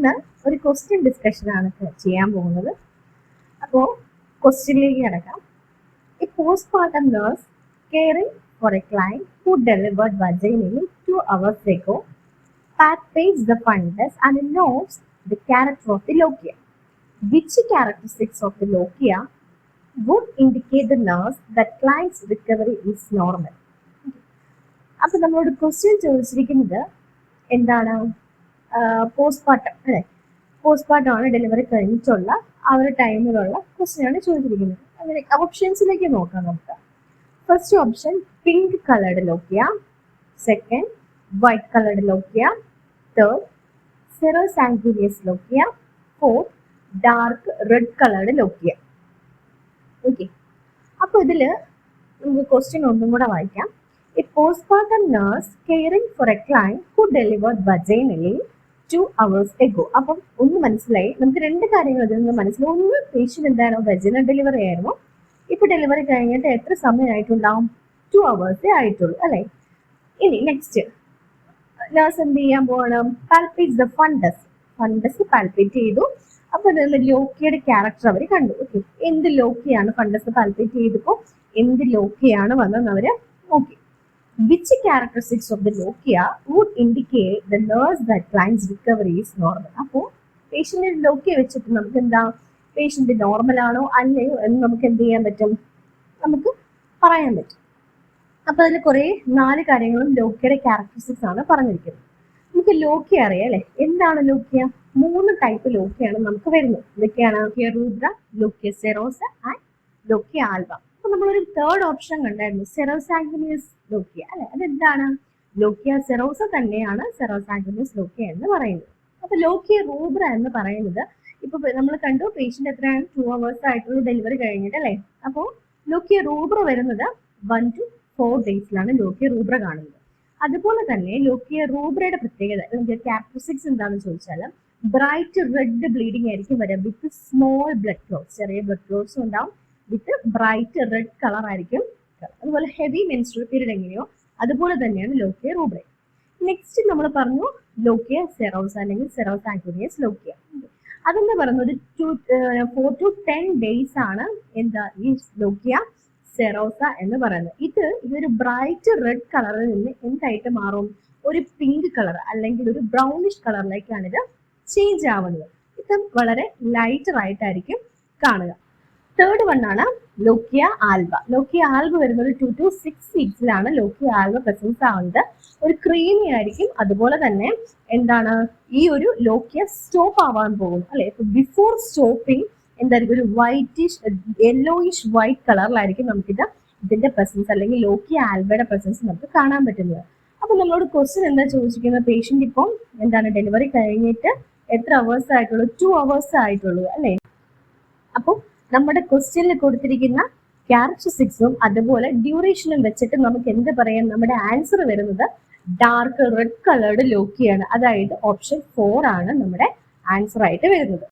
ഇന്ന് ഒരു question discussion ആണ് ചെയ്യാൻ പോകുന്നത്. അപ്പോൾ ക്വസ്റ്റ്യനിലേക്ക് കിടക്കാം. A postpartum nurse caring for a client who delivered vaginally 2 hours ago palpates the fundus and notes the character of the lochia. Which characteristics of the lochia would indicate the nurse that client's recovery is normal? അപ്പോൾ നമ്മളോട് question ചോദിച്ചിരിക്കുന്നത് എന്താണ്? Postpartum അല്ലേ, postpartum ആണ്, delivery കഴിഞ്ഞിട്ടുള്ള ആ ഒരു ടൈമിലുള്ള question ആണ് ചോദിച്ചിരിക്കുന്നത്. അങ്ങനെ ഓപ്ഷൻസിലേക്ക് നോക്കാം നമുക്ക്. First option pink coloured ലോക്കിയ, second white coloured ലോക്കിയ, third സെറോസാങ്കുലിയസ് ലോക്കിയ, fourth dark red coloured ലോക്കിയ. Okay, അപ്പോൾ ഇതിൽ നമുക്ക് ക്വസ്റ്റ്യൻ ഒന്നും കൂടെ വായിക്കാം. A postpartum nurse caring for a client who delivered vaginally 2 hours ago. അപ്പം ഒന്ന് മനസ്സിലായി, നമുക്ക് രണ്ട് കാര്യങ്ങൾ അതിൽ നിന്ന് മനസ്സിലായി. ഒന്ന്, പേഷ്യൻ്റ് എന്താണോ വെജിനൽ ഡെലിവറി ആയിരുന്നു, ഇപ്പോൾ ഡെലിവറി കഴിഞ്ഞിട്ട് എത്ര സമയമായിട്ടുണ്ടാവും? 2 hours ആയിട്ടുള്ളൂ അല്ലേ. ഇനി നെക്സ്റ്റ് നഴ്സ് എന്ത് ചെയ്യാൻ പോകണം? പാൽപ്പേറ്റ് ദ ഫണ്ടസ് പാൽപ്പേറ്റ് ചെയ്തു. അപ്പോൾ അതിൽ ലോക്കിയുടെ ക്യാരക്ടർ അവർ കണ്ടു. ഓക്കെ, എന്ത് ലോക്കിയാണ് ഫണ്ടസ് പാൽപ്പേറ്റ് ചെയ്തപ്പോൾ എന്ത് ലോക്കിയാണ് വന്നതെന്ന് അവർ നോക്കി. Which characteristics of the lochia would indicate the nurse that client's recovery is normal? അപ്പോൾ പേഷ്യന്റിന്റെ ലോക്കിയ വെച്ചിട്ട് നമുക്ക് എന്താ, പേഷ്യന്റ് നോർമൽ ആണോ അല്ലയോ എന്ന് നമുക്ക് എന്ത് ചെയ്യാൻ പറ്റും? നമുക്ക് പറയാൻ പറ്റും. അപ്പൊ അതിൽ കുറെ 4 കാര്യങ്ങളും ലോക്കിയുടെ ക്യാരക്ടറിസ്റ്റിക്സ് ആണ് പറഞ്ഞിരിക്കുന്നത്. നമുക്ക് ലോക്കിയ അറിയാം അല്ലെ. എന്താണ് ലോക്കിയ? 3 ടൈപ്പ് ലോക്കിയാണ് നമുക്ക് വരുന്നത്. ഇതൊക്കെയാണ് lochia rubra, lochia serosa and lochia alba. അപ്പൊ നമ്മളൊരു തേർഡ് ഓപ്ഷൻ കണ്ടായിരുന്നു, സെറോസാങ്കുലിയസ് ലോക്കിയ അല്ലെ. അതെന്താണ്? ലോക്കിയ സെറോസ തന്നെയാണ് സെറോസാങ്കുലിയസ് ലോക്കിയ എന്ന് പറയുന്നത്. അപ്പൊ ലോക്കിയ റൂബ്ര എന്ന് പറയുന്നത് ഇപ്പൊ നമ്മൾ കണ്ടു, പേഷ്യന്റ് എത്രയാണ്? 2 hours ആയിട്ടുള്ള ഡെലിവറി കഴിഞ്ഞിട്ട് അല്ലെ. അപ്പോൾ ലോക്കിയ റൂബ്ര വരുന്നത് 1 to 4 daysലാണ് ലോക്കിയ റൂബ്ര കാണുന്നത്. അതുപോലെ തന്നെ ലോക്കിയ റൂബ്രയുടെ പ്രത്യേകത ക്യാരക്ടറിസ്റ്റിക്സ് എന്താണെന്ന് ചോദിച്ചാൽ ബ്രൈറ്റ് റെഡ് ബ്ലീഡിംഗ് ആയിരിക്കും വരിക, വിത്ത് സ്മോൾ ബ്ലഡ് ക്ലോട്ട്സ്, ചെറിയ ബ്ലഡ് ക്ലോട്ട്സ് ഉണ്ടാവും, വിത്ത് ബ്രൈറ്റ് റെഡ് കളർ ആയിരിക്കും. അതുപോലെ ഹെവി മെൻസ്ട്രൽ പീരീഡ് എങ്ങനെയോ അതുപോലെ തന്നെയാണ് ലോക്കിയ റൂബ്ര. നെക്സ്റ്റ് നമ്മൾ പറഞ്ഞു ലോക്കിയ സെറോസ അല്ലെങ്കിൽ സെറോസാങ്കുലിയസ് ലോക്കിയ. അതെന്ന് പറയുന്നത് 4 to 10 days ആണ് എന്താ ഈ ലോക്കിയ സെറോസ എന്ന് പറയുന്നത്. ഇതൊരു ബ്രൈറ്റ് റെഡ് കളറിൽ നിന്ന് എന്തായിട്ട് മാറും? ഒരു പിങ്ക് കളർ അല്ലെങ്കിൽ ഒരു ബ്രൗണിഷ് കളറിലേക്കാണ് ഇത് ചേഞ്ച് ആവുന്നത്. ഇത് വളരെ ലൈറ്റർ ആയിട്ടായിരിക്കും കാണുക. തേർഡ് വൺ ആണ് ലോക്കിയ ആൽബ. ലോക്കിയ ആൽബ വരുന്നത് 2 to 6 weeksലാണ് ലോക്കിയ ആൽബ പ്രസൻസ് ആവുന്നത്. ഒരു ക്രീമി ആയിരിക്കും. അതുപോലെ തന്നെ എന്താണ്, ഈ ഒരു ലോക്കിയ സ്റ്റോപ്പ് ആവാൻ പോകും അല്ലെ. ബിഫോർ സ്റ്റോപ്പിംഗ് എന്തായിരിക്കും? ഒരു വൈറ്റിഷ് യെല്ലോയിഷ് വൈറ്റ് കളറിലായിരിക്കും ഇതിന്റെ പ്രസൻസ് അല്ലെങ്കിൽ ലോക്കിയ ആൽബയുടെ പ്രസൻസ് നമുക്ക് കാണാൻ പറ്റുന്നത്. അപ്പൊ നമ്മളോട് ക്വസ്റ്റ്യൻ എന്താ ചോദിച്ചിരിക്കുന്നത്? പേഷ്യന്റ് ഇപ്പം എന്താണ് ഡെലിവറി കഴിഞ്ഞിട്ട് എത്ര അവേഴ്സ് ആയിട്ടുള്ളൂ? 2 hours ആയിട്ടുള്ളൂ അല്ലെ. അപ്പോൾ നമ്മുടെ ക്വസ്റ്റ്യനിൽ കൊടുത്തിരിക്കുന്ന ക്യാരക്ടറിസ്റ്റിക്സും അതുപോലെ ഡ്യൂറേഷനും വെച്ചിട്ട് നമുക്ക് എന്ത് പറയാം? നമ്മുടെ ആൻസർ വരുന്നത് ഡാർക്ക് റെഡ് കളേർഡ് ലോക്കിയാണ്. അതായത് ഓപ്ഷൻ 4 ആണ് നമ്മുടെ ആൻസർ ആയിട്ട് വരുന്നത്.